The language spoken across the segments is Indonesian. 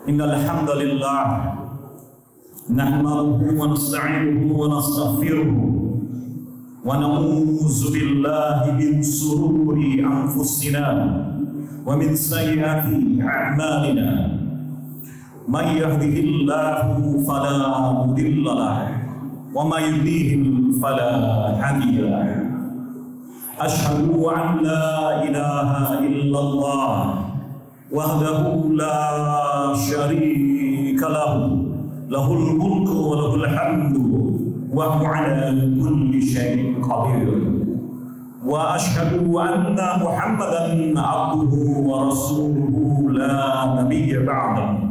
Innal hamdalillah nahmaduhu wa nasta'inuhu wa nastaghfiruh wa na'udzu billahi min shururi anfusina wa min sayyiati a'malina. May yahdihillahu fala mudilla lahu wa may yudlil fala hadiya lahu. Asyhadu an la ilaha illallah wahdahu la syarika lahu, lahul mulku wa lahul hamdu wa huwa ala kulli syai'in qadir. Wa asyhadu anna Muhammadan abduhu wa rasuluhu la nabiyya ba'dahu.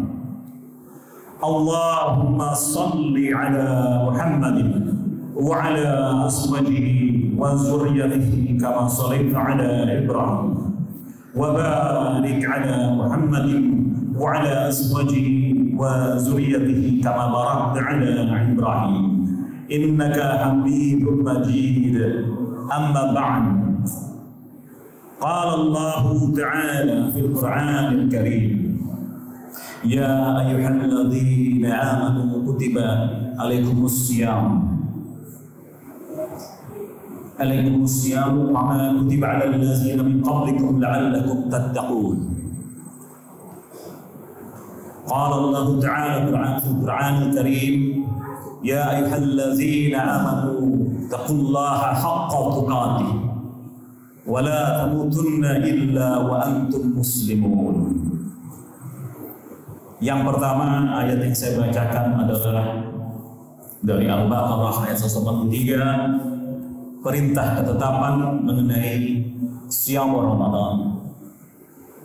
Allahumma salli ala Muhammadin wa ala azwajihi wa dzurriyyatihi kama shallaita ala Ibrahim wa barik ala Muhammadin wa ala azwajihi wa dzurriyyatihi kama barakta ala Ibrahim innaka Hamidum Majid. Amma ba'd. Qala Allah ta'ala fil Qur'anil Karim, ya ayyuhalladzina amanu kutiba alaikumus syiyam kama kutiba 'alal ladzina min qablikum la'allakum tattaqun. Qala Allah ta'ala fil Qur'anil Karim, ya ayyuhalladzina amanu taqullaha haqqa tuqatih wa la tamutunna illa wa antum muslimun. Yang pertama, ayat yang saya bacakan adalah dari Al-Baqarah ayat 183, perintah ketetapan mengenai Siyam Ramadan,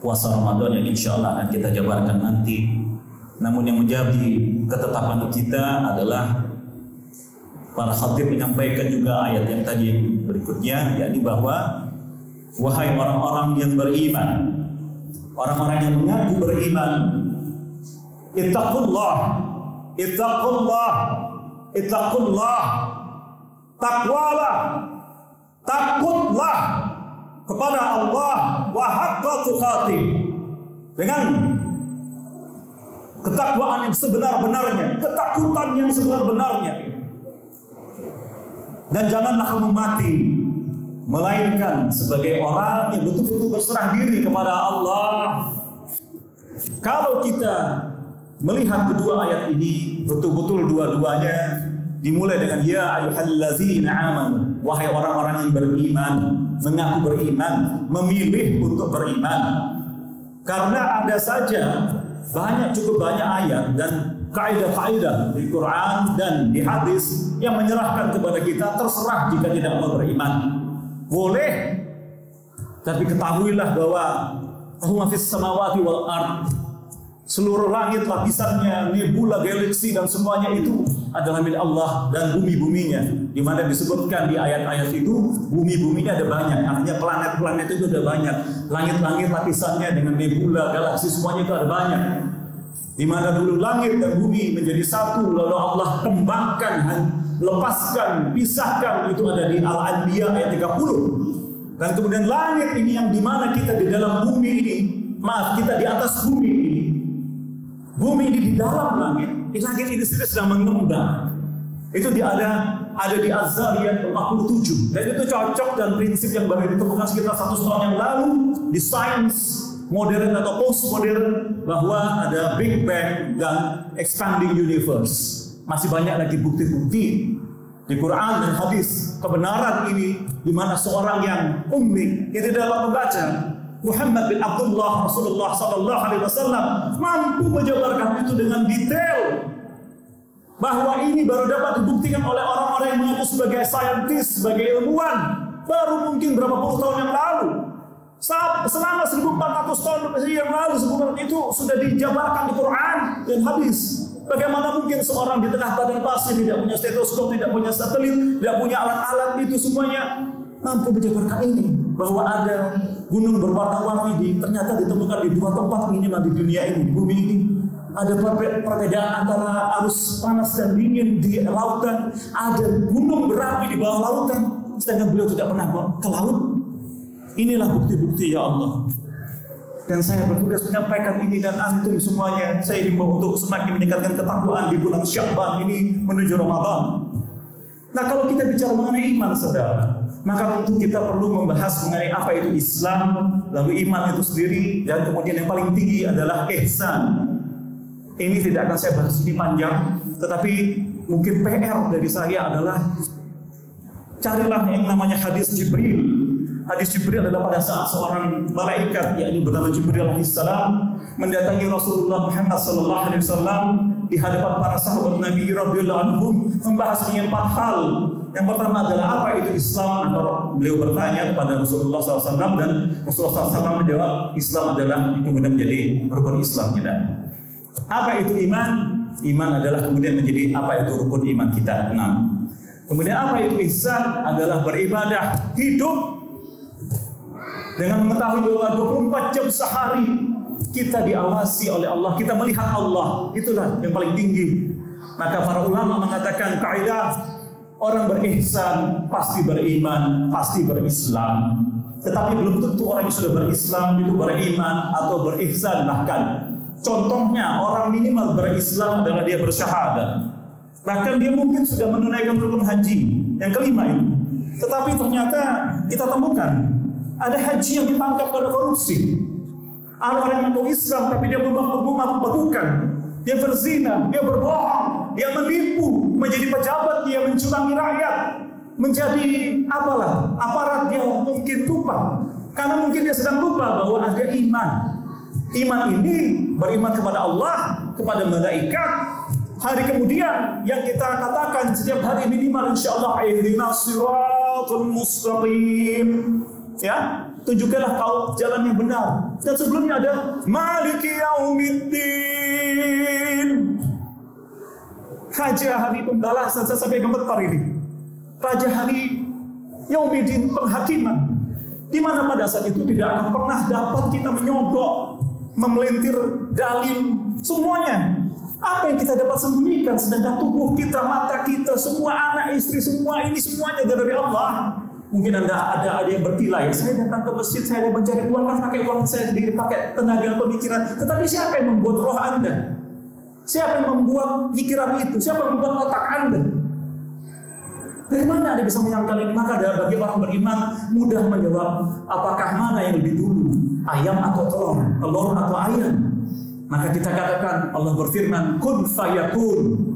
puasa Ramadan yang insya Allah akan kita jabarkan nanti. Namun yang menjadi ketetapan kita adalah para khatib menyampaikan juga ayat yang tadi berikutnya, yakni bahwa wahai orang-orang yang beriman, orang-orang yang mengaku beriman, ittaqullah, takwalah, takutlah kepada Allah wa haqqa tuqatih, dengan ketakwaan yang sebenar-benarnya, ketakutan yang sebenar-benarnya. Dan janganlah kamu mati melainkan sebagai orang yang betul-betul berserah diri kepada Allah. Kalau kita melihat kedua ayat ini, betul-betul dua-duanya dimulai dengan ya ayyuhalladzina amanu, wahai orang-orang yang beriman, mengaku beriman, memilih untuk beriman. Karena ada saja cukup banyak ayat dan kaidah-kaidah di Quran dan di hadis yang menyerahkan kepada kita terserah jika tidak mau beriman. Boleh, tapi ketahuilah bahwa Allahumma fis samawati wal ard, seluruh langit lapisannya, nebula, galaksi dan semuanya itu adalah milik Allah, dan bumi-buminya, di mana disebutkan di ayat-ayat itu bumi-buminya ada banyak, artinya planet-planet itu ada banyak, langit-langit lapisannya dengan nebula, galaksi semuanya itu ada banyak. Di mana dulu langit dan bumi menjadi satu, lalu Allah kembangkan, lepaskan, pisahkan, itu ada di Al-Anbiya ayat 30. Dan kemudian langit ini yang dimana kita di dalam bumi ini, kita di atas bumi ini, bumi ini di dalam langit ini sendiri sedang mengembang. Itu ada di Az-Zariyat 47, dan itu cocok dan prinsip yang baru ditemukan sekitar 100 tahun yang lalu di sains modern atau postmodern, bahwa ada Big Bang dan expanding universe. Masih banyak lagi bukti-bukti di Quran dan hadis kebenaran ini, di mana seorang yang ummi yang tidak dapat membaca, Muhammad bin Abdullah Rasulullah sallallahu alaihi wasallam, mampu menjabarkan itu dengan detail, bahwa ini baru dapat dibuktikan oleh orang-orang yang mengaku sebagai saintis, sebagai ilmuwan, baru mungkin berapa puluh tahun yang lalu. Selama 1400 tahun yang lalu sebelum itu sudah dijabarkan di Quran dan hadis. Bagaimana mungkin seorang di tengah padang pasir, tidak punya stetoskop, tidak punya satelit, tidak punya alat-alat itu semuanya, mampu menjabarkan ini, bahwa ada gunung berwarna-warni ternyata ditemukan di dua tempat minimal di dunia ini, di bumi ini. Ada perbedaan antara arus panas dan dingin di lautan, ada gunung berapi di bawah lautan, sedangkan beliau tidak pernah ke laut. Inilah bukti-bukti ya Allah. Dan saya bertugas menyampaikan ini dan antum semuanya. Saya himbau untuk semakin meningkatkan ketakwaan di bulan Sya'ban ini menuju Ramadan. Nah, kalau kita bicara mengenai iman, saudara, maka tentu kita perlu membahas mengenai apa itu Islam, lalu iman itu sendiri, dan kemudian yang paling tinggi adalah ihsan. Ini tidak akan saya bahas ini panjang, tetapi mungkin PR dari saya adalah carilah yang namanya hadis Jibril. Hadis Jibril adalah pada saat seorang malaikat, yakni bernama Jibril alaihissalam, mendatangi Rasulullah Muhammad SAW di hadapan para sahabat Nabi radhiyallahu anhum, membahas mengenai 4 hal. Yang pertama adalah apa itu Islam, atau beliau bertanya kepada Rasulullah SAW dan Rasulullah SAW menjawab, Islam adalah kemudian menjadi rukun Islam kita. Apa itu iman? Iman adalah kemudian menjadi apa itu rukun iman kita. 6. Kemudian apa itu ihsan? Adalah beribadah, hidup dengan mengetahui bahwa 24 jam sehari kita diawasi oleh Allah, kita melihat Allah. Itulah yang paling tinggi. Maka para ulama mengatakan kaidah orang berihsan pasti beriman, pasti berislam. Tetapi belum tentu orang yang sudah berislam itu beriman atau berihsan. Bahkan contohnya orang minimal berislam adalah dia bersyahadat. Bahkan dia mungkin sudah menunaikan rukun haji yang kelima ini. Tetapi ternyata kita temukan ada haji yang ditangkap pada korupsi. Ada orang yang mengaku Islam tapi dia memabukkan, dia berzina, dia berbohong, dia menipu, menjadi pejabat, dia mencurangi rakyat, menjadi apalah aparat, dia mungkin lupa karena mungkin dia sedang lupa bahwa ada iman. Iman ini beriman kepada Allah, kepada malaikat. Hari kemudian yang kita katakan setiap hari minimal insyaallah ihdinas siratal mustaqim. Ya, tunjukkanlah kau jalan yang benar. Dan sebelumnya ada Maliki Yaumiddin, Raja hari pembalasan. Saya sampai gemetar ini. Raja hari Yaumiddin, penghakiman, di mana pada saat itu tidak akan pernah dapat kita menyogok, memelintir dalil semuanya. Apa yang kita dapat sembunyikan, sedangkan tubuh kita, mata kita, semua anak istri, semua ini semuanya dari Allah. Mungkin ada yang bertilai, saya datang ke masjid, saya mencari uang, kan pakai uang saya sendiri, pakai tenaga pemikiran. Tetapi siapa yang membuat roh Anda? Siapa yang membuat pikiran itu? Siapa yang membuat otak Anda? Dari mana Anda bisa menyangkal ini? Maka bagi orang beriman mudah menjawab, apakah mana yang lebih dulu, ayam atau telur, telur atau ayam? Maka kita katakan, Allah berfirman, kun fayakun.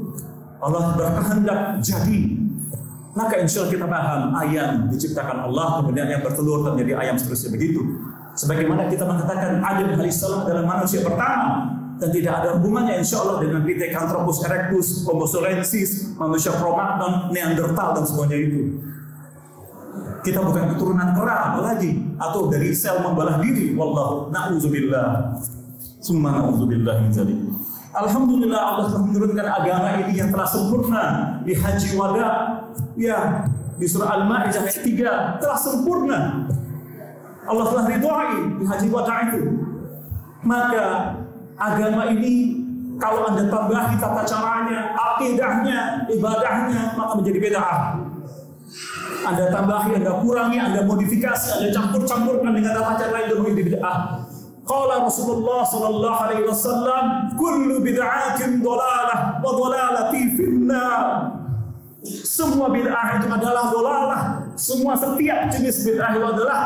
Allah berkehendak jadi. Maka insya Allah kita paham ayam diciptakan Allah, kemudian yang bertelur menjadi ayam seterusnya begitu. Sebagaimana kita mengatakan Adam alaihissalam adalah manusia pertama dan tidak ada hubungannya insya Allah dengan Pithecanthropus erectus, Homo saurensis, manusia Cro-Magnon, Neanderthal dan semuanya itu. Kita bukan keturunan kera apalagi atau dari sel membalah diri. Wallahu na'udzubillah. Summa na'udzubillah min dzalik. Alhamdulillah Allah telah menurunkan agama ini yang telah sempurna di Haji Wada, ya, di surah Al-Ma'idah ayat 3 telah sempurna. Allah telah ridhoi di Haji Wada itu. Maka agama ini kalau Anda tambahi tata caranya, akidahnya, ibadahnya, maka menjadi bid'ah. Anda tambahi, Anda kurangi, Anda modifikasi, Anda campur-campurkan dengan tata cara lain, menjadi bid'ah. Qala Rasulullah sallallahu alaihi wasallam, kullu bid'atin dhalalah wa dhalalati finnar. Semua bid'ah itu adalah dhalalah. Semua setiap jenis bid'ah itu adalah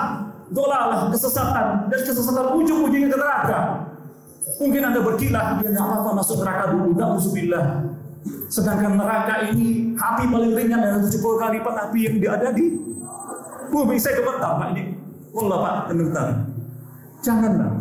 dhalalah, kesesatan, dan kesesatan ujung-ujungnya ke neraka. Mungkin Anda berkilah, ya enggak apa-apa masuk neraka dulu, na'udzubillah. Sedangkan neraka ini api paling ringan dan 70 kali lipat api yang ada di bumi. Saya gemetar Pak ini. Wallah Pak, gemetar. Janganlah.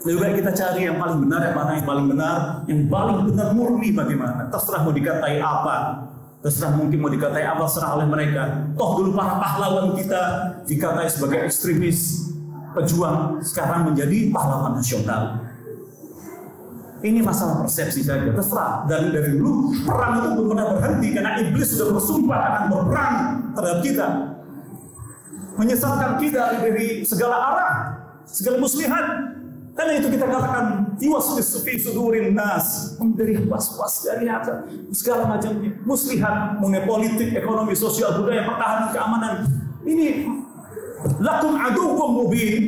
Lebih baik kita cari yang paling benar, yang mana yang paling benar, yang paling benar murni bagaimana. Terserah mau dikatai apa, terserah mungkin mau dikatai apa, serah oleh mereka. Toh dulu para pahlawan kita dikatai sebagai ekstremis, pejuang, sekarang menjadi pahlawan nasional. Ini masalah persepsi saja, terserah. Dari dulu perang itu belum pernah berhenti karena iblis sudah bersumpah akan berperang terhadap kita, menyesatkan kita dari segala arah, segala muslihat. Karena itu kita katakan yuwaswisu fi sudurin nas, memberi was-was dari atas segala macam muslihat mengenai politik, ekonomi, sosial, budaya, pertahanan, keamanan. Ini lakum aduwwum mubin.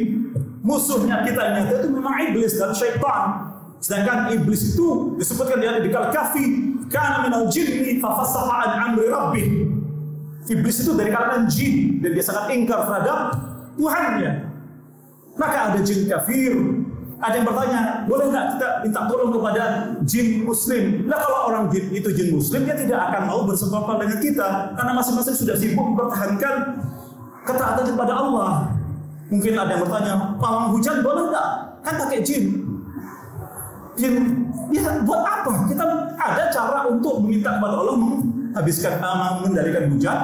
musuhnya kita nyata itu memang iblis dan syaitan. Sedangkan iblis itu disebutkan di Al-Kahfi, kana minal jinni fa fasaha an amri rabbih. Iblis itu dari kalangan jin dan dia sangat ingkar terhadap Tuhannya. Maka ada jin kafir. Ada yang bertanya, boleh nggak kita minta tolong kepada jin muslim? Nah, kalau orang jin itu jin muslim, dia tidak akan mau bersekongkol dengan kita karena masing-masing sudah sibuk mempertahankan ketaatan kepada Allah. Mungkin ada yang bertanya, pawang hujan boleh nggak? Kan pakai jin. Jin, ya buat apa? Kita ada cara untuk meminta kepada Allah menghabiskan mengendalikan hujan.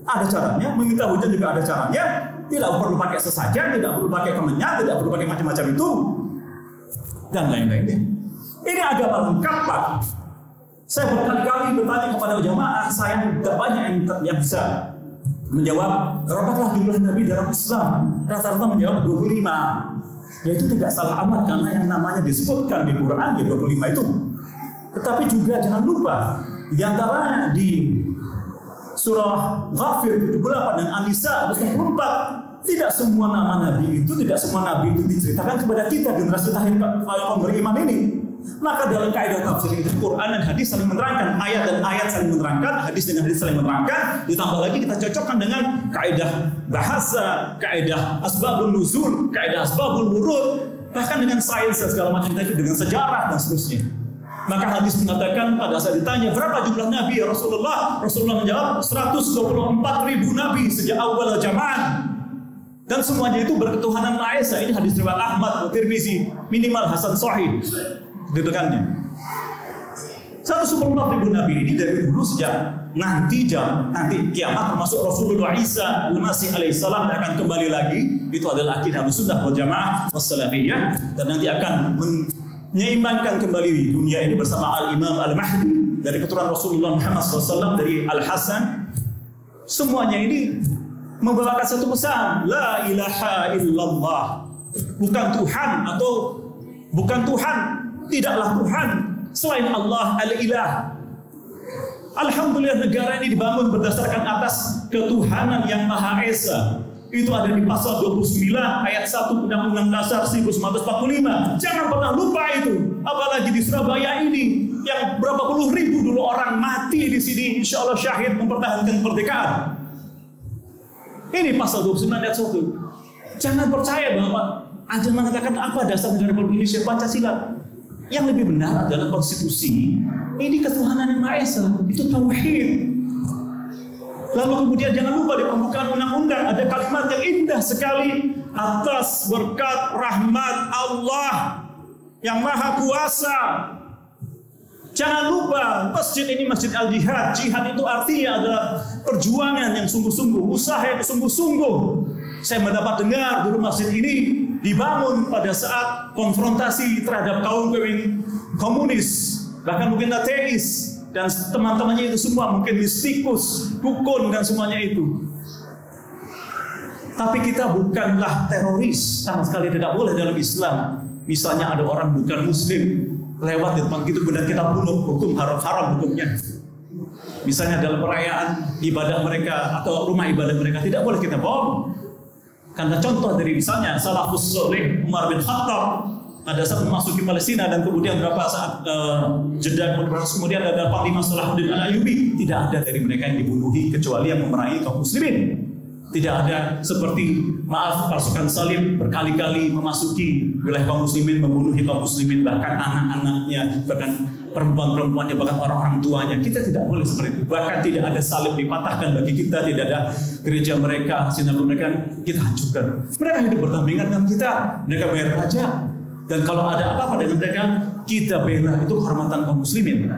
Ada caranya, meminta hujan juga ada caranya. Tidak perlu pakai sesajen, tidak perlu pakai kemenyan, tidak perlu pakai macam-macam itu dan lain-lainnya. Ini agama lengkap, Pak. Saya berkali-kali bertanya kepada jamaah, saya tidak banyak yang bisa menjawab berapakah jumlah nabi dalam Islam. Rata-rata menjawab 25. Ya itu tidak salah amat karena yang namanya disebutkan di Quran ya 25 itu. Tetapi juga jangan lupa di antaranya di surah Ghafir 78 dan An-Nisa 24, tidak semua nama nabi itu, tidak semua nabi itu diceritakan kepada kita generasi terakhir kaum beriman ini. Maka dalam kaidah tafsir itu Quran dan hadis saling menerangkan, ayat dan ayat saling menerangkan, hadis dengan hadis saling menerangkan. Ditambah lagi kita cocokkan dengan kaidah bahasa, kaidah asbabun nuzul, kaidah asbabul wurud, bahkan dengan sains dan segala macam itu, dengan sejarah dan seterusnya. Maka hadis mengatakan pada saat ditanya berapa jumlah nabi ya Rasulullah, Rasulullah menjawab 124.000 nabi sejak awal zaman. Dan semuanya itu berketuhanan Maha Esa. Ini hadis riwayat Ahmad, Tirmizi, minimal Hasan Sahih. Dedekannya 124.000 nabi ini dari dulu sejak nanti kiamat, termasuk Rasulullah Isa Al-Masih alaihissalam akan kembali lagi. Itu adalah akidah Ahlussunnah wal Jamaah wassalafiyah, dan nanti akan menyeimbangkan kembali dunia ini bersama Al-Imam Al-Mahdi dari keturunan Rasulullah Muhammad SAW, dari Al-Hasan. Semuanya ini membawakan satu pesan, la ilaha illallah, bukan Tuhan atau bukan Tuhan, tidaklah Tuhan selain Allah al-ilah. Alhamdulillah negara ini dibangun berdasarkan atas ketuhanan yang Maha Esa. Itu ada di pasal 29 ayat 1 Undang-Undang Dasar 1945. Jangan pernah lupa itu. Apalagi di Surabaya ini yang berapa puluh ribu dulu orang mati di sini, insya Allah syahid mempertahankan kemerdekaan. Ini pasal 29 ayat 1. Jangan percaya bahwa ada mengatakan apa dasar negara Republik Indonesia, Pancasila. Yang lebih benar adalah konstitusi. Ini ketuhanan yang Maha Esa, itu tauhid. Lalu kemudian jangan lupa di pembukaan undang-undang ada kalimat yang indah sekali, atas berkat rahmat Allah yang Maha Kuasa. Jangan lupa masjid ini masjid al-jihad. Jihad itu artinya adalah perjuangan yang sungguh-sungguh, usaha yang sungguh-sungguh. Saya mendapat dengar dulu masjid ini dibangun pada saat konfrontasi terhadap kaum komunis, bahkan mungkin ateis, dan teman-temannya itu semua mungkin mistikus, dukun dan semuanya itu. Tapi kita bukanlah teroris, sama sekali tidak boleh dalam Islam. Misalnya ada orang bukan muslim lewat di depan gitu, benar kita bunuh, hukum haram hukumnya. Misalnya dalam perayaan ibadah mereka atau rumah ibadah mereka, tidak boleh kita bom. Karena contoh dari misalnya salafus soleh Umar bin Khattab pada saat memasuki Palestina, dan kemudian beberapa saat jeda kemudian ada Panglima Salahuddin Al-Ayyubi, tidak ada dari mereka yang dibunuhi kecuali yang memerangi kaum muslimin. Tidak ada seperti pasukan salib berkali-kali memasuki wilayah kaum muslimin, membunuhi kaum muslimin, bahkan anak-anaknya, bahkan perempuan-perempuannya, bahkan orang-orang tuanya. Kita tidak boleh seperti itu. Bahkan tidak ada salib dipatahkan bagi kita, tidak ada gereja mereka, sinagog mereka kita hancurkan. Mereka hidup berdampingan dengan kita, mereka bayar pajak. Dan kalau ada apa-apa dengan mereka, kita bela. Itu kehormatan kaum muslimin.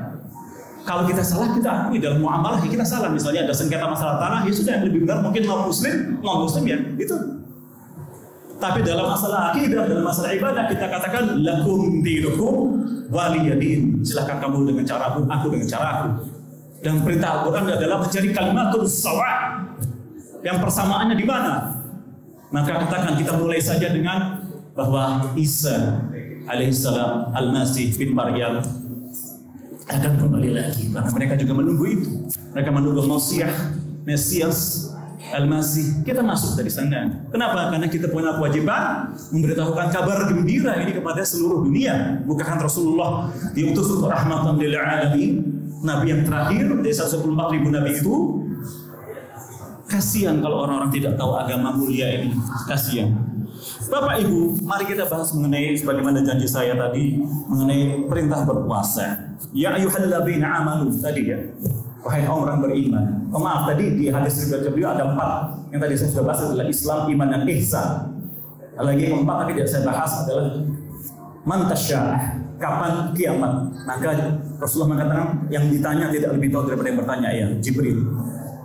Kalau kita salah, kita akui dalam muamalah kita salah. Misalnya ada sengketa masalah tanah, ya sudah, yang lebih benar mungkin non muslim ya, itu. Tapi dalam masalah akidah, dalam masalah ibadah, kita katakan lakum dinukum waliyadin. Silakan kamu dengan caraku, aku dengan caraku. Dan perintah Al-Quran adalah mencari kalimatul sawa. Yang persamaannya di mana? Maka katakan kita mulai saja dengan bahwa Isa alaihissalam Al-Masih bin Maryam akan kembali lagi, karena mereka juga menunggu itu. Mereka menunggu Mesias Al-Masih, kita masuk dari sana. Kenapa? Karena kita punya kewajiban memberitahukan kabar gembira ini kepada seluruh dunia. Bukan Rasulullah diutus untuk rahmatan lil alamin, nabi yang terakhir dari 124.000 nabi itu. Kasihan kalau orang-orang tidak tahu agama mulia ini. Kasihan. Bapak Ibu, mari kita bahas mengenai sebagaimana janji saya tadi mengenai perintah berpuasa. Ya ayyuhalladzina amanu tadi ya. Wahai orang beriman. Oh, maaf tadi di hadis riwayat beliau ada 4. Yang tadi saya sudah bahas adalah Islam, iman dan ihsan. Lagi yang 4 tadi tidak saya bahas adalah man tasya'ah, kapan kiamat. Maka Rasulullah mengatakan yang ditanya tidak lebih tahu daripada yang bertanya, ya Jibril.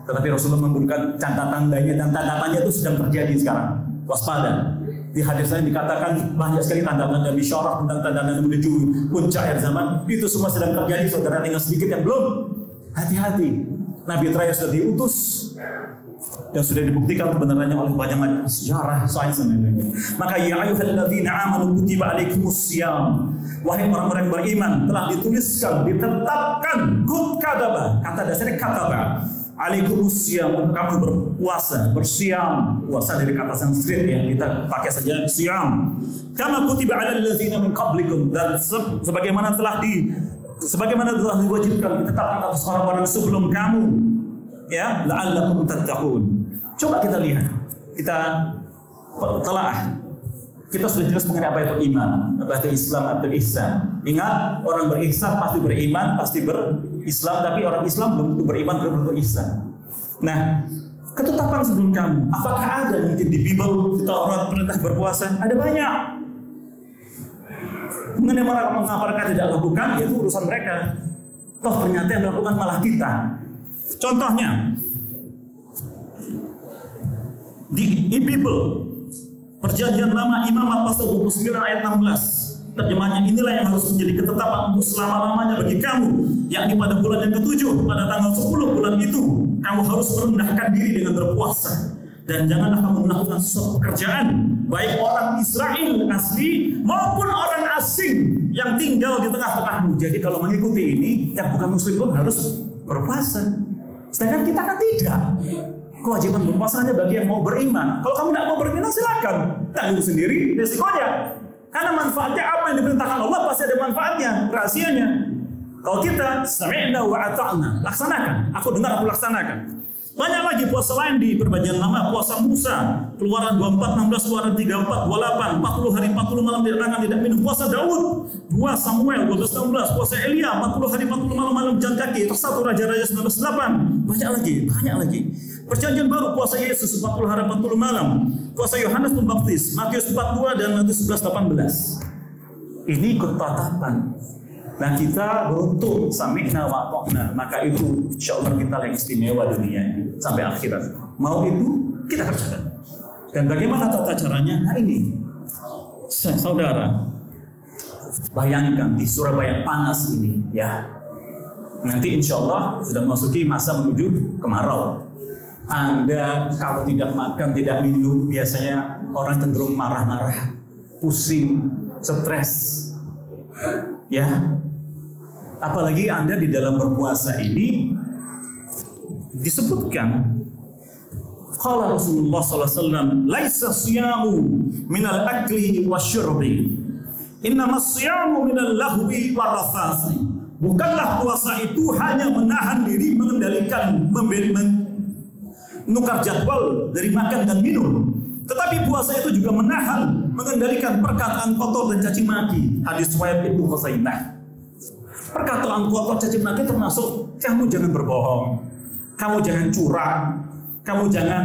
Tetapi Rasulullah memberikan tanda-tandanya dan tanda-tandanya itu sedang terjadi sekarang. Waspada. Di hadis lain dikatakan banyak sekali tanda-tanda bisyarah tentang tanda-tanda menuju puncak akhir zaman. Itu semua sedang terjadi, saudara, tinggal sedikit yang belum. Hati-hati. Nabi terakhir sudah diutus dan sudah dibuktikan kebenarannya oleh banyak sejarah, sains dan lain-lain. Maka ya ayyuhalladzina amanu kutiba alaikumusiyam. Wahai orang-orang beriman, telah dituliskan, ditetapkan kataba. Kata dasarnya kataba. Alaikumusiyam, untuk kamu berpuasa, bersiam. Puasa dari kata Sanskrit yang kita pakai saja siam. Kama kutiba alal ladzina min qablikum, dan sebagaimana telah diwajibkan ditetapkan atas orang-orang sebelum kamu, ya, la'allakum tattaqun. Coba kita lihat, kita telaah. Kita sudah jelas mengenai apa itu iman, apa itu Islam, apa itu ihsan. Ingat, orang berihsan pasti beriman, pasti berislam, tapi orang Islam belum tentu beriman, belum tentu ihsan. Nah, ketetapan sebelum kamu, apakah ada mungkin di Bible kita orang perintah berpuasa? Ada banyak. Mengenai mengapa mereka tidak lakukan, itu urusan mereka. Toh ternyata yang melakukan malah kita. Contohnya di Bible, Perjanjian Lama Imamat pasal 29 ayat 16. Terjemahnya, inilah yang harus menjadi ketetapan untuk selama-lamanya bagi kamu, yakni pada bulan yang ke-7, pada tanggal 10 bulan itu, kamu harus merendahkan diri dengan berpuasa. Dan janganlah kamu melakukan sesuatu pekerjaan, baik orang Israel asli maupun orang asing yang tinggal di tengah-tengahmu. Jadi kalau mengikuti ini, yang bukan muslim pun harus berpuasa. Sedangkan kita kan tidak. Kewajiban berpuasa hanya bagi yang mau beriman. Kalau kamu tidak mau beriman, silakan tanggung sendiri resikonya. Karena manfaatnya apa yang diperintahkan Allah pasti ada manfaatnya, rahasianya. Kalau kita sami'na wa ata'na, laksanakan. Aku dengar, aku laksanakan. Banyak lagi puasa lain di Perjanjian Lama, puasa Musa, Keluaran 24, 16, Keluaran 34, 28, 40 hari 40 malam tidak makan tidak minum. Puasa Daud, 2 Samuel 12, 16, puasa Elia 40 hari 40 malam jalan kaki, 1 Raja-Raja 19, 8. Banyak lagi. Perjanjian Baru, puasa Yesus 40 hari 40 malam, puasa Yohanes Pembaptis, Matius 42 dan Matius 11, 18. Ini ketetapan. Nah, kita beruntung sami'na wa ata'na, maka itu insyaallah kita yang istimewa dunia ini sampai akhirat. Mau itu kita kerjakan. Dan bagaimana tata caranya? Nah ini, saudara, bayangkan di Surabaya panas ini, ya. Nanti insyaallah sudah memasuki masa menuju kemarau. Anda kalau tidak makan, tidak minum, biasanya orang cenderung marah-marah, pusing, stres. Ya, apalagi Anda di dalam berpuasa ini disebutkan, qala Rasulullah sallallahu alaihi wasallam, laisa siyamu minal akli wasyurbi, innama siyamu minal lahwi warafasi. Bukanlah puasa itu hanya menahan diri, mengendalikan, menukar jadwal dari makan dan minum, tetapi puasa itu juga menahan, mengendalikan perkataan kotor dan caci maki. Hadis riwayat Ibnu Khuzaimah. Perkataan kotor caci maki termasuk kamu jangan berbohong, kamu jangan curang, kamu jangan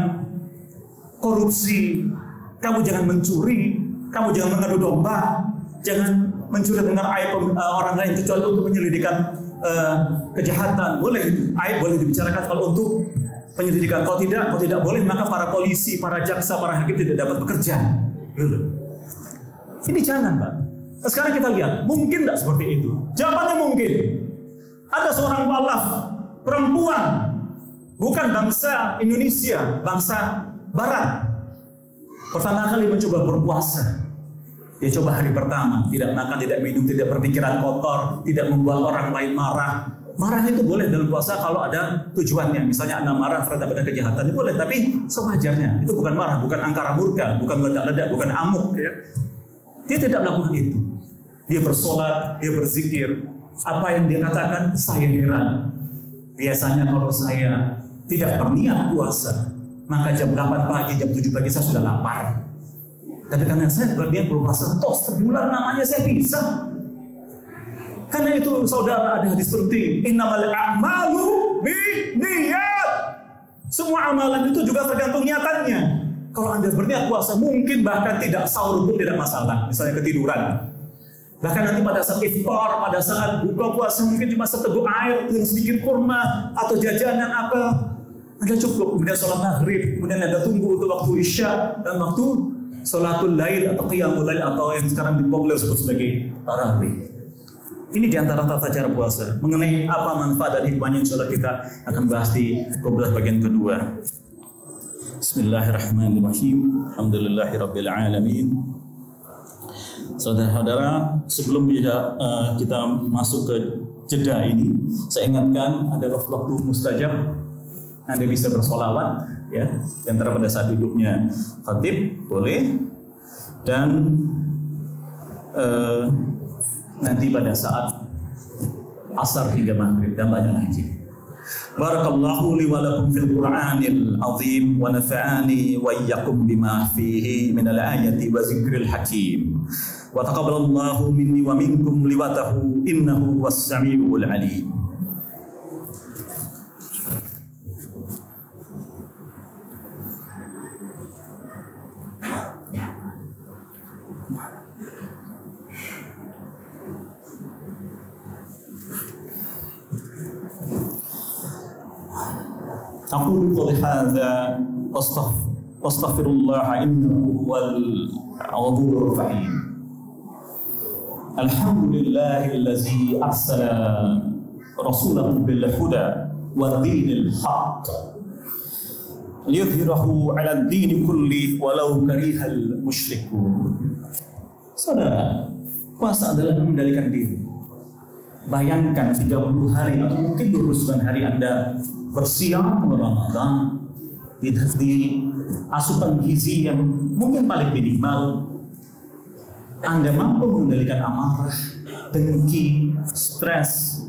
korupsi, kamu jangan mencuri, kamu jangan mengadu domba, jangan mencuri dengan aib orang lain kecuali untuk penyelidikan kejahatan. Boleh, aib boleh dibicarakan kalau untuk penyelidikan. Kalau tidak boleh, maka para polisi, para jaksa, para hakim tidak dapat bekerja. Ini jangan, Pak. Nah, sekarang kita lihat, mungkin tidak seperti itu? Jawabannya mungkin. Ada seorang walaf perempuan, bukan bangsa Indonesia, bangsa Barat, pertama kali mencoba berpuasa. Dia coba hari pertama, tidak makan, tidak minum, tidak berpikiran kotor, tidak membuat orang lain marah, Marah itu boleh dalam puasa kalau ada tujuannya. Misalnya Anda marah terhadap ada kejahatan itu boleh, tapi sewajarnya. Itu bukan marah, bukan angkara murka, bukan meledak-ledak, bukan amuk. Ya. Dia tidak melakukan itu. Dia bersolat, dia berzikir. Apa yang dia katakan, saya heran. Biasanya kalau saya tidak berniat puasa, maka jam 8 pagi, jam 7 pagi saya sudah lapar. Tapi karena saya berniat berpuasa, toh sebulan namanya saya bisa. Karena itu saudara, ada hadis penting, innamal a'malu binniyat. Semua amalan itu juga tergantung niatannya. Kalau Anda berniat puasa, mungkin bahkan tidak sahur pun tidak masalah. Misalnya ketiduran. Bahkan nanti pada saat iftar, pada saat buka puasa, mungkin cuma seteguk air dengan sedikit kurma atau jajanan apa, Anda cukup. Kemudian sholat maghrib, kemudian Anda tunggu untuk waktu isya dan waktu sholatul lail atau qiyamul lail atau yang sekarang dipopuler sebut sebagai tarawih. Ini diantara tata cara puasa. Mengenai apa manfaat dan hikmahnya, insya Allah kita akan bahas di pembahasan bagian kedua. Bismillahirrahmanirrahim. Alhamdulillahirabbil alamin. Saudara-saudara, sebelum kita masuk ke jeda ini, saya ingatkan ada waktu mustajab. Anda bisa bersolawat, ya, antara pada saat duduknya khatib boleh, dan nanti pada saat asar hingga maghrib dan banyak lagi. Barakallahu li wa lakum fil Qur'anil azim wa nafa'ani wa iyyakum bima fihi min al-ayati wa zikril hakim. Wa taqabbalallahu minni wa minkum liwatahu innahu was-sami'ul 'alim. Aqulu qawli hadza astaghfirullah innahu huwal ghafurur rahim. Alhamdulillahillazi arsala rasulahu bil huda wa dinil haqq liyudhhirahu 'ala ad-din kulli walau karihal musyrikun. Saudara, puasa adalah mengendalikan diri. Bayangkan 30 hari atau mungkin 29 hari Anda bersiam Ramadan di asupan gizi yang mungkin paling minimal. Anda mampu mengendalikan amarah, dengki, stres,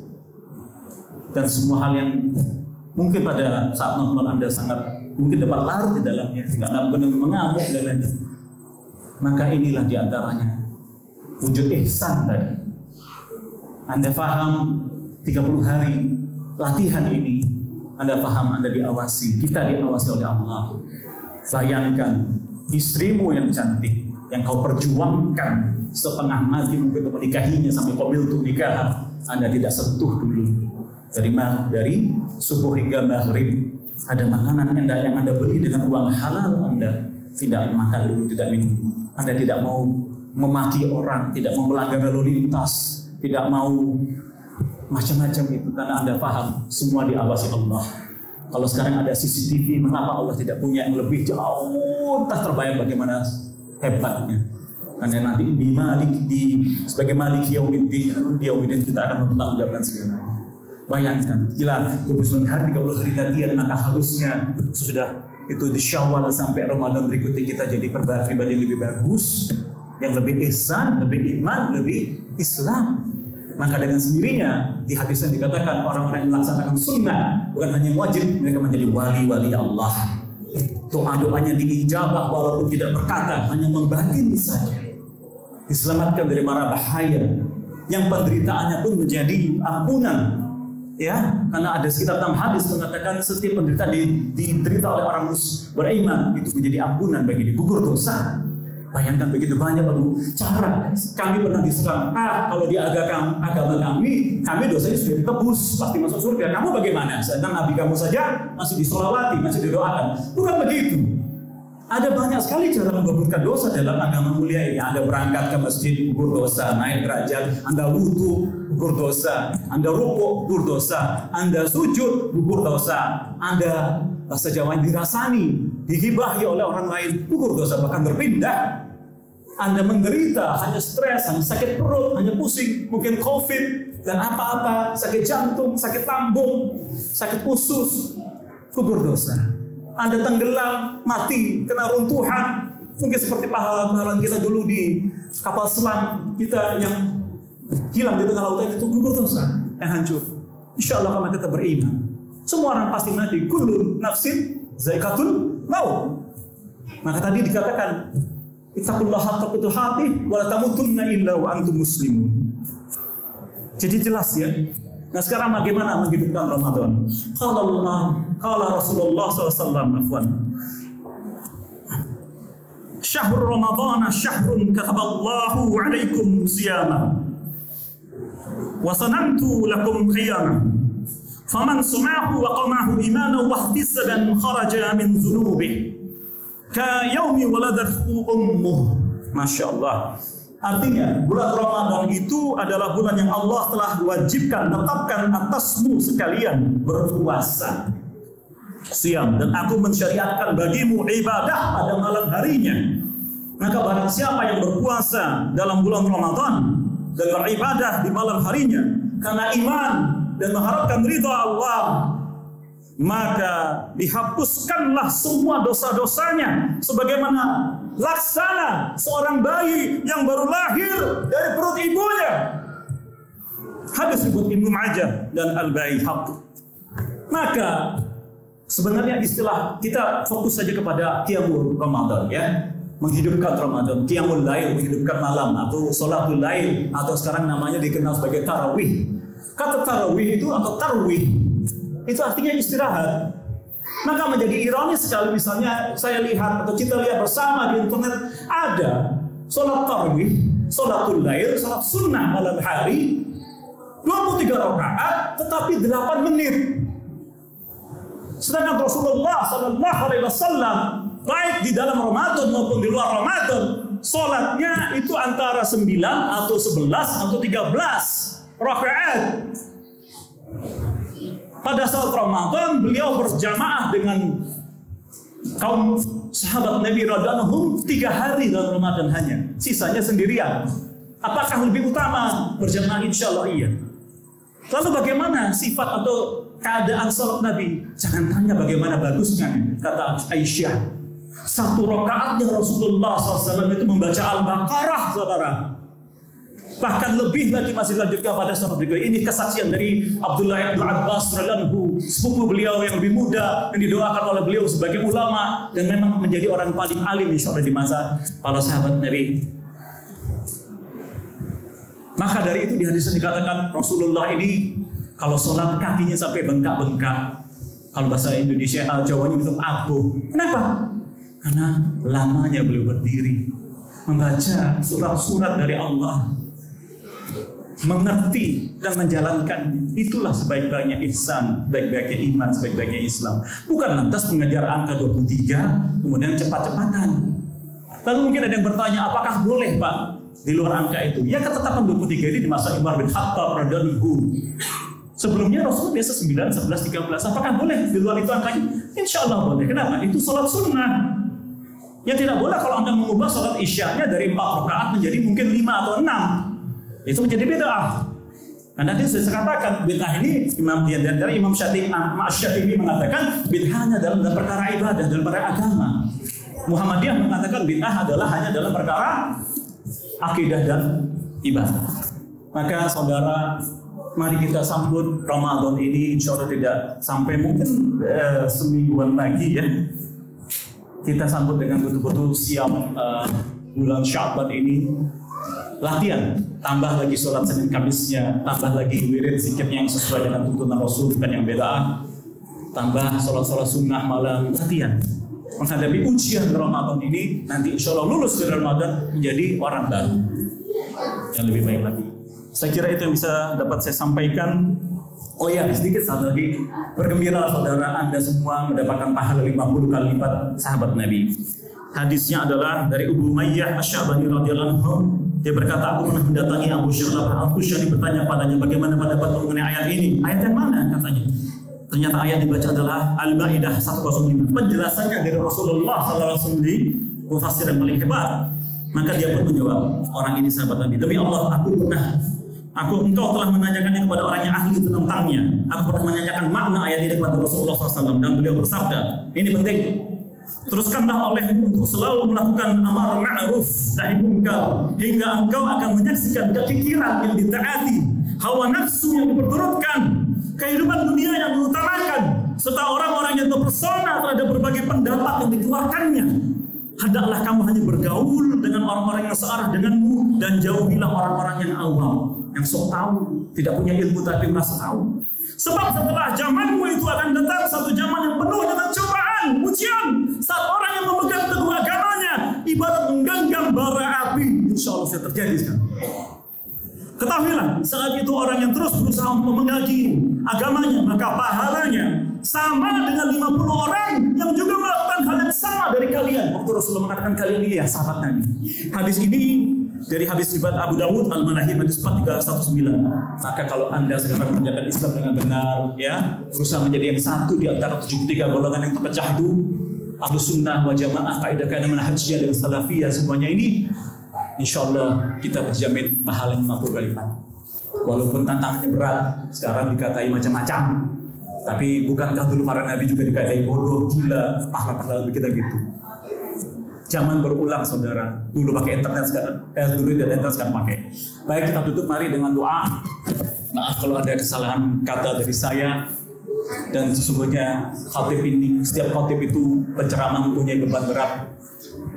dan semua hal yang mungkin pada saat nonton Anda sangat mungkin dapat larut di dalamnya, tidak benar mengamuk dan lain-lain. Maka inilah diantaranya wujud ihsan tadi. Anda paham 30 hari latihan ini, Anda paham Anda diawasi, kita diawasi oleh Allah. Bayangkan istrimu yang cantik, yang kau perjuangkan setengah mati mungkin untuk menikahinya sampai qabil untuk nikah, Anda tidak sentuh dulu. Dari subuh hingga maghrib, ada makanan yang Anda beli dengan uang halal, Anda tidak makan dulu, tidak minum. Anda tidak mau memaki orang, tidak mau melanggar lalu lintas, tidak mau macam-macam itu, karena Anda paham semua diawasi Allah. Kalau sekarang ada CCTV, mengapa Allah tidak punya yang lebih jauh? Tak terbayang bagaimana hebatnya. Karena nanti sebagai Malik Yaumiddin kita akan mempertanggungjawabkan segalanya. Bayangkan, gila 29 hari 30 hari latihan, maka harusnya sudah itu di Syawal sampai Ramadan berikutnya kita jadi pribadi yang lebih bagus, yang lebih ihsan, lebih iman, lebih Islam. Maka dengan sendirinya di hadis yang dikatakan orang-orang yang melaksanakan sunnah bukan hanya wajib, mereka menjadi wali-wali Allah. Doa-doanya diijabah walaupun tidak berkata, hanya membatin saja. Diselamatkan dari mara bahaya, yang penderitaannya pun menjadi ampunan. Ya, karena ada sekitar 6 hadis mengatakan setiap penderitaan diderita oleh orang beriman itu menjadi ampunan bagi digugur dosa. Bayangkan begitu banyak cara. Kami pernah diserang, kalau di agama kami dosanya sudah ditebus, pasti masuk surga. Kamu bagaimana? Sedang nabi kamu saja masih disolawati, masih didoakan. Bukan begitu. Ada banyak sekali cara menggugurkan dosa dalam agama mulia ini. Anda berangkat ke masjid, gugur dosa, naik derajat. Anda wudu, gugur dosa. Anda rukuk, gugur dosa. Anda sujud, gugur dosa. Anda bahasa Jawa dirasani, dihibahi oleh orang lain, gugur dosa, bahkan berpindah. Anda menderita, hanya stres, hanya sakit perut, hanya pusing, mungkin COVID, dan apa-apa, sakit jantung, sakit lambung, sakit usus, gugur dosa. Anda tenggelam, mati, kena runtuhan, mungkin seperti pahlawan kita dulu di kapal selam kita yang hilang di tengah lautan itu, gugur dosa, yang hancur. Insya Allah kalau kita beriman, semua orang pasti mati. Kullu nafsin zaikatul maut. Maka tadi dikatakan, ittaqullaha haqqa tuqatih wa la tamutunna illa wa antum muslimun. Jadi jelas ya. Nah sekarang bagaimana menghidupkan Ramadan? Qala Rasulullah SAW, afwan. Syahrul Ramadhan syahrun kataballahu alaikum siyama wa sanamtu lakum qiyamah. Faman sumahu wa qamahu imanan wa ihtisaban kharaja min dhunubihi ka yaumi waladathu ummuh. Masya Allah. Artinya bulan Ramadan itu adalah bulan yang Allah telah wajibkan, tetapkan atasmu sekalian berpuasa, siam, dan aku mensyariatkan bagimu ibadah pada malam harinya. Maka barang siapa yang berpuasa dalam bulan Ramadan dan beribadah di malam harinya karena iman dan mengharapkan ridha Allah, maka dihapuskanlah semua dosa-dosanya sebagaimana laksana seorang bayi yang baru lahir dari perut ibunya. Hadis riwayat Ibnu Majah dan Al-Baihaq. Maka sebenarnya istilah kita fokus saja kepada qiyamul Ramadan ya, menghidupkan Ramadan, qiyamul lail, menghidupkan malam, atau sholatul lail, atau sekarang namanya dikenal sebagai tarawih. Kata tarawih itu atau tarwih itu artinya istirahat. Maka menjadi ironis sekali misalnya saya lihat atau kita lihat bersama di internet ada sholat tarawih, sholatul lail, sholat sunnah malam hari 23 rakaat tetapi 8 menit. Sedangkan Rasulullah SAW baik di dalam Ramadan maupun di luar Ramadan sholatnya itu antara 9 atau 11 atau 13 rakaat. Pada saat Ramadan beliau berjamaah dengan kaum sahabat Nabi radhiyallahu 3 hari dalam Ramadan hanya, sisanya sendirian. Apakah lebih utama berjamaah? Insya Allah iya. Lalu bagaimana sifat atau keadaan salat Nabi? Jangan tanya bagaimana bagusnya, kata Aisyah. 1 rakaatnya Rasulullah SAW itu membaca Al-Baqarah, saudara. Bahkan lebih lagi masih lanjutkan pada saat berikut. Ini kesaksian dari Abdullah bin Abbas radhiyallahu, sepupu beliau yang lebih muda, yang didoakan oleh beliau sebagai ulama dan memang menjadi orang paling alim insyaallah di masa para sahabat Nabi. Maka dari itu di hadis dikatakan Rasulullah ini kalau sholat kakinya sampai bengkak-bengkak. Kalau bahasa Indonesia Jawanya itu abuh. Kenapa? Karena lamanya beliau berdiri membaca surat-surat dari Allah, mengerti dan menjalankan. Itulah sebaik-baiknya ihsan, sebaik-baiknya iman, sebaik-baiknya Islam. Bukan lantas mengejar angka 23 kemudian cepat-cepatan. Lalu mungkin ada yang bertanya, apakah boleh Pak di luar angka itu? Ya, ketetapan 23 ini di masa Umar bin Khattab radhiyallahu. Sebelumnya Rasul biasa 9, 11, 13. Apakah boleh di luar itu angkanya? Insya Allah boleh. Kenapa? Itu sholat sunnah. Yang tidak boleh kalau Anda mengubah sholat isyanya dari 4 rakaat menjadi mungkin 5 atau 6. Itu menjadi bid'ah. Nah, nanti saya katakan bid'ah ini Imam Syafi'i mengatakan bid'ahnya dalam perkara ibadah, dalam perkara agama. Muhammadiyah mengatakan bid'ah adalah hanya dalam perkara akidah dan ibadah. Maka saudara, mari kita sambut Ramadan ini, insya Allah tidak sampai mungkin semingguan lagi ya. Kita sambut dengan betul-betul siap bulan Sya'ban ini. Latihan, tambah lagi sholat Senin Kamisnya, tambah lagi wirid zikirnya yang sesuai dengan tuntunan Rasul, bukan yang beda. Tambah sholat-sholat sunnah malam, latihan menghadapi ujian Ramadan ini. Nanti insya Allah lulus dari Ramadan menjadi orang baru yang lebih baik lagi. Saya kira itu yang bisa dapat saya sampaikan. Oh ya, sedikit satu lagi. Bergembira saudara, Anda semua mendapatkan pahala 50 kali lipat sahabat Nabi. Hadisnya adalah dari Abu Umayyah Asy-Sya'bani radhiyallahu anhu. Dia berkata, aku pernah mendatangi Abu Sya'bah Al-Khusyani, bertanya padanya bagaimana pendapat mengenai ayat ini. Ayat yang mana katanya? Ternyata ayat dibaca adalah Al-Maidah 105. Penjelasannya dari Rasulullah SAW di mufassir yang paling hebat. Maka dia pun menjawab, orang ini sahabat Nabi, demi Allah engkau telah menanyakannya kepada orang yang ahli tentangnya. Aku pernah menanyakan makna ayat ini kepada Rasulullah SAW dan beliau bersabda, ini penting, teruskanlah olehmu untuk selalu melakukan amar ma'ruf nahi munkar hingga engkau akan menyaksikan kekikiran yang ditaati, hawa nafsu yang diperturutkan, kehidupan dunia yang diutamakan, serta orang-orang yang terpesona terhadap berbagai pendapat yang dikeluarkannya. Hendaklah kamu hanya bergaul dengan orang-orang yang searah denganmu dan jauhilah orang-orang yang awam, yang sok tahu, tidak punya ilmu tapi merasa tahu. Sebab setelah zamanmu itu akan datang satu zaman yang penuh dengan cobaan, ujian, saat orang yang memegang teguh agamanya ibarat menggenggam bara api. Insya Allah sudah terjadi sekarang. Ketahuilah, saat itu orang yang terus berusaha untuk mengagumi agamanya, maka pahalanya sama dengan 50 orang yang juga melakukan hal yang sama dari kalian. Waktu Rasulullah mengatakan kalian ini ya sahabat Nabi. Hadis ini dari hadis riwayat Abu Dawud Al-Manahir hadis 4319. Maka kalau Anda sekarang menjalankan Islam dengan benar, ya, berusaha menjadi yang satu di antara 73 golongan yang terpecah itu, Ahlus Sunnah wal Jamaah, kaidah manhajiyah dan salafiyah, semuanya ini insya Allah kita berjamin pahala 50 kali lipat. Walaupun tantangannya berat, sekarang dikatai macam-macam, tapi bukankah dulu para nabi juga dikatai bodoh, gila, pahala-pahala kita gitu. Zaman berulang saudara, dulu pakai internet sekarang, dulu tidak internet sekarang pakai. Baik, kita tutup mari dengan doa. Maaf kalau ada kesalahan kata dari saya. Dan sesungguhnya khatib ini, setiap khatib itu penceramah mempunyai beban berat.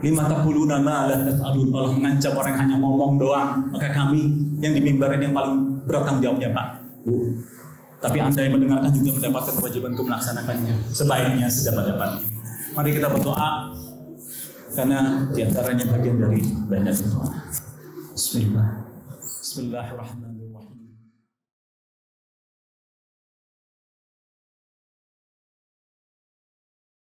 Lima taquluna ma la taf'alun. Allah mengancam orang yang hanya ngomong doang. Maka kami yang di mimbar ini yang paling berat tanggung jawabnya Pak, Bu. Tapi Anda yang mendengarkan juga mendapatkan kewajiban untuk melaksanakannya sebaiknya sedapat-dapatnya. Mari kita berdoa karena diantaranya bagian dari banyak doa. Bismillahirrahmanirrahim.